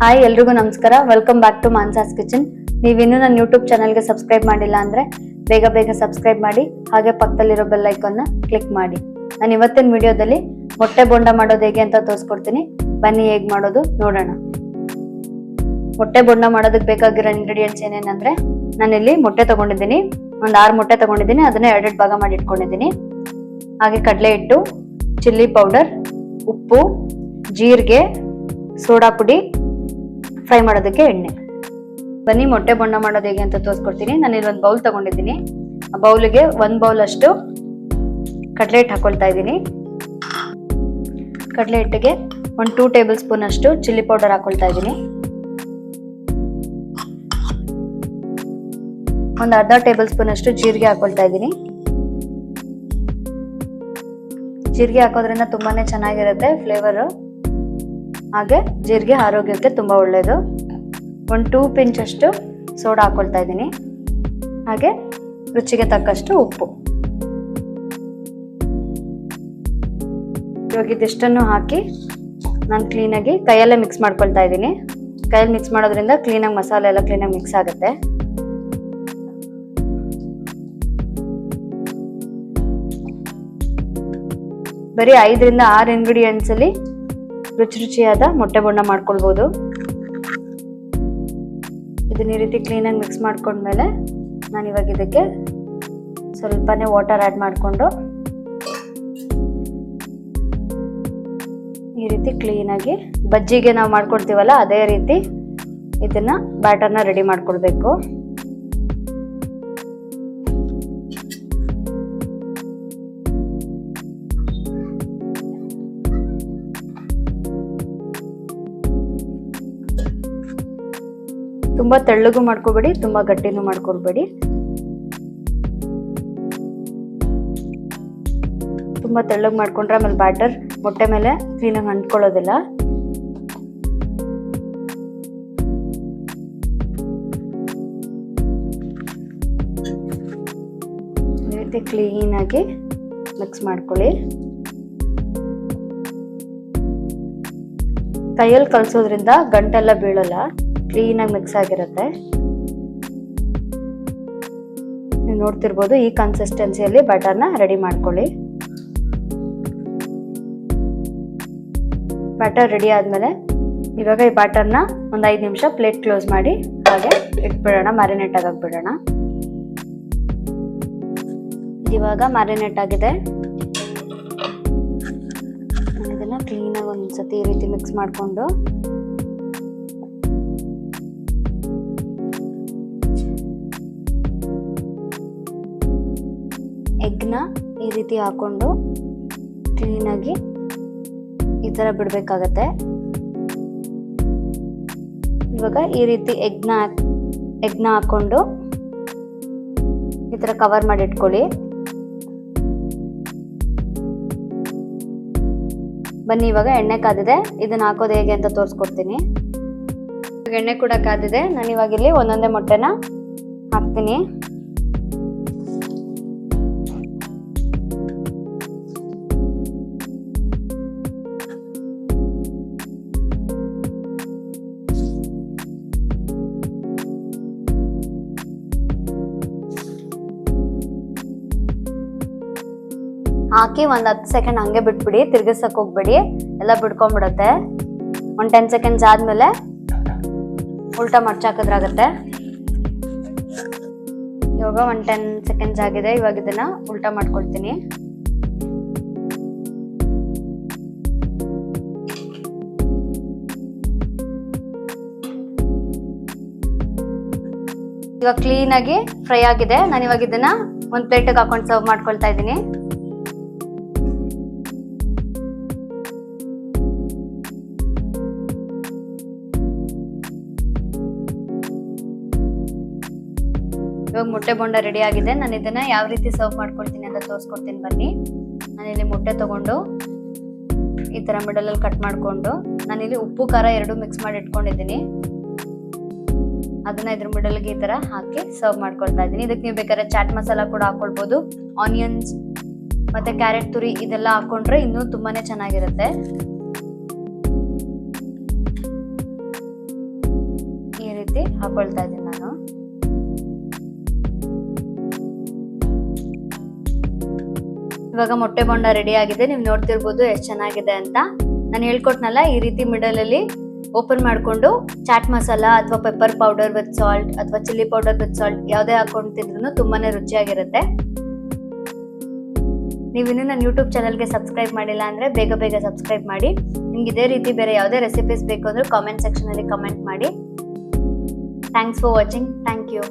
Hi ಎಲ್ರಿಗೂ ನಮಸ್ಕಾರ. Welcome back to Mansa's kitchen. ನೀವಿನ್ನೂ ನನ್ನ ಯೂಟ್ಯೂಬ್ ಚಾನಲ್ಗೆ ಸಬ್ಸ್ಕ್ರೈಬ್ ಮಾಡಿಲ್ಲ ಅಂದ್ರೆ ಬೇಗ ಸಬ್ಸ್ಕ್ರೈಬ್ ಮಾಡಿ, ಹಾಗೆ ಪಕ್ಕದಲ್ಲಿರೋ ಬೆಲ್ ಐಕಾನ್ನ ಕ್ಲಿಕ್ ಮಾಡಿ. ನಾನು ಇವತ್ತಿನ ವಿಡಿಯೋದಲ್ಲಿ ಮೊಟ್ಟೆ ಬೋಂಡ ಮಾಡೋದು ಹೇಗೆ ಅಂತ ತೋರಿಸ್ಕೊಡ್ತೀನಿ. ಬನ್ನಿ ಹೇಗೆ ಮಾಡೋದು ನೋಡೋಣ. ಮೊಟ್ಟೆ ಬೋಂಡ ಮಾಡೋದಕ್ಕೆ ಬೇಕಾಗಿರೋ ಇಂಗ್ರೀಡಿಯೆಂಟ್ಸ್ ಏನೇನಂದ್ರೆ, ನಾನಿಲ್ಲಿ ಮೊಟ್ಟೆ ತಗೊಂಡಿದ್ದೀನಿ, ಒಂದು 6 ಮೊಟ್ಟೆ ತಗೊಂಡಿದ್ದೀನಿ. ಅದನ್ನ 2 ಭಾಗ ಮಾಡಿ ಇಟ್ಕೊಂಡಿದ್ದೀನಿ. ಹಾಗೆ ಕಡಲೆ ಹಿಟ್ಟು, ಚಿಲ್ಲಿ ಪೌಡರ್, ಉಪ್ಪು, ಜೀರಿಗೆ, ಸೋಡಾ ಪುಡಿ, ಫ್ರೈ ಮಾಡೋದಕ್ಕೆ ಎಣ್ಣೆ. ಬನ್ನಿ ಮೊಟ್ಟೆ ಬೋಂಡ ಮಾಡೋದು ಹೇಗೆ ಅಂತ ತೋರಿಸ್ಕೊಡ್ತೀನಿ. ನಾನು ಇಲ್ಲಿ ಒಂದು ಬೌಲ್ ತಗೊಂಡಿದ್ದೀನಿ. ಆ ಬೌಲಿಗೆ 1 ಬೌಲ್ ಅಷ್ಟು ಕಡಲೆ ಹಿಟ್ಟು ಹಾಕೊಳ್ತಾ ಇದ್ದೀನಿ. ಕಡಲೆ ಹಿಟ್ಟಿಗೆ 2 ಟೇಬಲ್ ಸ್ಪೂನ್ ಅಷ್ಟು ಚಿಲ್ಲಿ ಪೌಡರ್ ಹಾಕೊಳ್ತಾ ಇದ್ದೀನಿ. ಒಂದು ಅರ್ಧ ಟೇಬಲ್ ಸ್ಪೂನ್ ಅಷ್ಟು ಜೀರಿಗೆ ಹಾಕೊಳ್ತಾ ಇದ್ದೀನಿ. ಜೀರಿಗೆ ಹಾಕೋದ್ರಿಂದ ತುಂಬಾನೇ ಚೆನ್ನಾಗಿರುತ್ತೆ ಫ್ಲೇವರ್. ಹಾಗೆ ಜೀರಿಗೆ ಆರೋಗ್ಯಕ್ಕೆ ತುಂಬಾ ಒಳ್ಳೆಯದು. 2 ಪಿಂಚ್ ಅಷ್ಟು ಸೋಡಾ ಹಾಕೊಳ್ತಾ ಇದ್ದೀನಿ. ಹಾಗೆ ರುಚಿಗೆ ತಕ್ಕಷ್ಟು ಉಪ್ಪು. ಇವಾಗ ಇದಿಷ್ಟನ್ನು ಹಾಕಿ ನಾನು ಕ್ಲೀನಾಗಿ ಕೈಯಲ್ಲೇ ಮಿಕ್ಸ್ ಮಾಡ್ಕೊಳ್ತಾ ಇದ್ದೀನಿ. ಕೈಯಲ್ಲಿ ಮಿಕ್ಸ್ ಮಾಡೋದ್ರಿಂದ ಕ್ಲೀನಾಗಿ ಮಸಾಲೆ ಎಲ್ಲ ಕ್ಲೀನಾಗಿ ಮಿಕ್ಸ್ ಆಗುತ್ತೆ. ಬರೀ 5 ರಿಂದ 6 ಇಂಗ್ರೀಡಿಯೆಂಟ್ಸ್ ಅಲ್ಲಿ ರುಚಿಯಾದ ಮೊಟ್ಟೆ ಬೋಂಡ ಮಾಡ್ಕೊಳ್ಬಹುದು. ಇದನ್ನ ಈ ರೀತಿ ಕ್ಲೀನಾಗಿ ಮಿಕ್ಸ್ ಮಾಡ್ಕೊಂಡ್ಮೇಲೆ ನಾನು ಇವಾಗ ಇದಕ್ಕೆ ಸ್ವಲ್ಪನೇ ವಾಟರ್ ಆ್ಯಡ್ ಮಾಡಿಕೊಂಡು ಈ ರೀತಿ ಕ್ಲೀನಾಗಿ ಬಜ್ಜಿಗೆ ನಾವು ಮಾಡ್ಕೊಳ್ತೀವಲ್ಲ ಅದೇ ರೀತಿ ಇದನ್ನ ಬ್ಯಾಟರ್ನ ರೆಡಿ ಮಾಡ್ಕೊಳ್ಬೇಕು. ತುಂಬಾ ತೆಳ್ಳಗೂ ಮಾಡ್ಕೋಬೇಡಿ, ತುಂಬಾ ಗಟ್ಟಿನೂ ಮಾಡ್ಕೊಳ್ಬೇಡಿ. ತುಂಬಾ ತೆಳ್ಳಗೆ ಮಾಡ್ಕೊಂಡ್ರೆ ಆಮೇಲೆ ಬ್ಯಾಟರ್ ಮೊಟ್ಟೆ ಮೇಲೆ ಕ್ಲೀನಾಗಿ ಅಂಟ್ಕೊಳ್ಳೋದಿಲ್ಲ. ಈ ರೀತಿ ಕ್ಲೀನಾಗಿ ಮಿಕ್ಸ್ ಮಾಡ್ಕೊಳ್ಳಿ. ಕೈಯಲ್ಲಿ ಕಲಸೋದ್ರಿಂದ ಗಂಟೆಲ್ಲ ಬೀಳಲ್ಲ, ಕ್ಲೀನಾಗಿ ಮಿಕ್ಸ್ ಆಗಿರುತ್ತೆ. ನೀವು ನೋಡ್ತಿರ್ಬೋದು ಈ ಕನ್ಸಿಸ್ಟೆನ್ಸಿಯಲ್ಲಿ ಬ್ಯಾಟರ್ನ ರೆಡಿ ಮಾಡ್ಕೊಳ್ಳಿ. ಬ್ಯಾಟರ್ ರೆಡಿ ಆದ್ಮೇಲೆ ಇವಾಗ ಈ ಬ್ಯಾಟರ್ನ ಒಂದು 5 ನಿಮಿಷ ಪ್ಲೇಟ್ ಕ್ಲೋಸ್ ಮಾಡಿ ಹಾಗೆ ಇಟ್ಬಿಡೋಣ, ಮ್ಯಾರಿನೇಟ್ ಆಗಕ್ಕೆ ಬಿಡೋಣ. ಇವಾಗ ಮ್ಯಾರಿನೇಟ್ ಆಗಿದೆ. ಇದನ್ನ ಕ್ಲೀನಾಗಿ ಒಂದ್ಸತಿ ಈ ರೀತಿ ಮಿಕ್ಸ್ ಮಾಡಿಕೊಂಡು ಎಗ್ನ ಈ ರೀತಿ ಹಾಕೊಂಡು ಕ್ಲೀನಾಗಿ ಈ ತರ ಬಿಡ್ಬೇಕಾಗತ್ತೆ. ಇವಾಗ ಈ ರೀತಿ ಎಗ್ನ ಹಾಕೊಂಡು ಈ ತರ ಕವರ್ ಮಾಡಿ ಇಟ್ಕೊಳ್ಳಿ. ಬನ್ನಿ ಇವಾಗ ಎಣ್ಣೆ ಕಾದಿದೆ, ಇದನ್ನ ಹಾಕೋದು ಹೇಗೆ ಅಂತ ತೋರಿಸ್ಕೊಡ್ತೀನಿ. ಎಣ್ಣೆ ಕೂಡ ಕಾದಿದೆ. ನಾನು ಇವಾಗ ಇಲ್ಲಿ ಒಂದೊಂದೇ ಮೊಟ್ಟೆನ ಹಾಕ್ತೀನಿ. ಹಾಕಿ ಒಂದು 10 ಸೆಕೆಂಡ್ ಹಂಗೆ ಬಿಟ್ಬಿಡಿ, ತಿರ್ಗಿಸಕ್ ಹೋಗ್ಬೇಡಿ, ಎಲ್ಲ ಬಿಡ್ಕೊಂಡ್ಬಿಡತ್ತೆ. 10 ಸೆಕೆಂಡ್ಸ್ ಆದ್ಮೇಲೆ ಉಲ್ಟಾ ಮಡ್ಚಾಕಿದ್ರಾಗತ್ತೆ. ಇವಾಗ 10 ಸೆಕೆಂಡ್ಸ್ ಆಗಿದೆ. ಇವಾಗ ಇದನ್ನ ಉಲ್ಟಾ ಮಾಡ್ಕೊಳ್ತೀನಿ. ಇವಾಗ ಕ್ಲೀನ್ ಆಗಿ ಫ್ರೈ ಆಗಿದೆ. ನಾನು ಇವಾಗ ಇದನ್ನ ಒಂದು ಪ್ಲೇಟಿಗೆ ಹಾಕೊಂಡು ಸರ್ವ್ ಮಾಡ್ಕೊಳ್ತಾ ಇದ್ದೀನಿ. ಇವಾಗ ಮೊಟ್ಟೆ ಬೋಂಡ ರೆಡಿ ಆಗಿದೆ. ನಾನು ಇದನ್ನ ಯಾವ ರೀತಿ ಸರ್ವ್ ಮಾಡ್ಕೊಳ್ತೀನಿ ಅಂತ ತೋರಿಸ್ಕೊಡ್ತೀನಿ ಬನ್ನಿ. ನಾನಿಲ್ಲಿ ಮೊಟ್ಟೆ ತಗೊಂಡು ಈ ತರ ಮಿಡಲ್ ಅಲ್ಲಿ ಕಟ್ ಮಾಡ್ಕೊಂಡು ನಾನಿಲ್ಲಿ ಉಪ್ಪು ಖಾರ 2 ಮಿಕ್ಸ್ ಮಾಡಿ ಇಟ್ಕೊಂಡಿದ್ದೀನಿ. ಅದನ್ನ ಇದ್ರ ಮಿಡಲ್ಗೆ ಈ ತರ ಹಾಕಿ ಸರ್ವ್ ಮಾಡ್ಕೊಳ್ತಾ ಇದ್ದೀನಿ. ಇದಕ್ಕೆ ನೀವು ಬೇಕಾದ್ರೆ ಚಾಟ್ ಮಸಾಲ ಕೂಡ ಹಾಕೊಳ್ಬಹುದು. ಆನಿಯನ್ಸ್ ಮತ್ತೆ ಕ್ಯಾರೆಟ್ ತುರಿ ಇದೆಲ್ಲ ಹಾಕೊಂಡ್ರೆ ಇನ್ನೂ ತುಂಬಾನೇ ಚೆನ್ನಾಗಿರುತ್ತೆ. ಹಾಕೊಳ್ತಾ ಇದ್ದೀನಿ ನಾನು. ಇವಾಗ ಮೊಟ್ಟೆ ಬೋಂಡ ರೆಡಿ ಆಗಿದೆ. ನೀವು ನೋಡ್ತಿರ್ಬೋದು ಎಷ್ಟು ಚೆನ್ನಾಗಿದೆ ಅಂತ. ನಾನು ಹೇಳ್ಕೊಟ್ನಲ್ಲ, ಈ ರೀತಿ ಮಿಡಲ್ ಅಲ್ಲಿ ಓಪನ್ ಮಾಡ್ಕೊಂಡು ಚಾಟ್ ಮಸಾಲ ಅಥವಾ ಪೆಪ್ಪರ್ ಪೌಡರ್ ವಿತ್ ಸಾಲ್ಟ್ ಅಥವಾ ಚಿಲ್ಲಿ ಪೌಡರ್ ವಿತ್ ಸಾಲ್ಟ್ ಯಾವುದೇ ಹಾಕೊಂಡು ತಿಂದ್ರೂ ತುಂಬಾನೇ ರುಚಿಯಾಗಿರುತ್ತೆ. ನೀವು ಇನ್ನೂ ನನ್ನ ಯೂಟ್ಯೂಬ್ ಚಾನಲ್ಗೆ ಸಬ್ಸ್ಕ್ರೈಬ್ ಮಾಡಿಲ್ಲ ಅಂದ್ರೆ ಬೇಗ ಬೇಗ ಸಬ್ಸ್ಕ್ರೈಬ್ ಮಾಡಿ. ನಿಮ್ಗೆ ಇದೇ ರೀತಿ ಬೇರೆ ಯಾವುದೇ ರೆಸಿಪೀಸ್ ಬೇಕು ಅಂದ್ರೆ ಕಾಮೆಂಟ್ ಸೆಕ್ಷನ್ ಅಲ್ಲಿ ಕಮೆಂಟ್ ಮಾಡಿ. Thanks for watching. Thank you.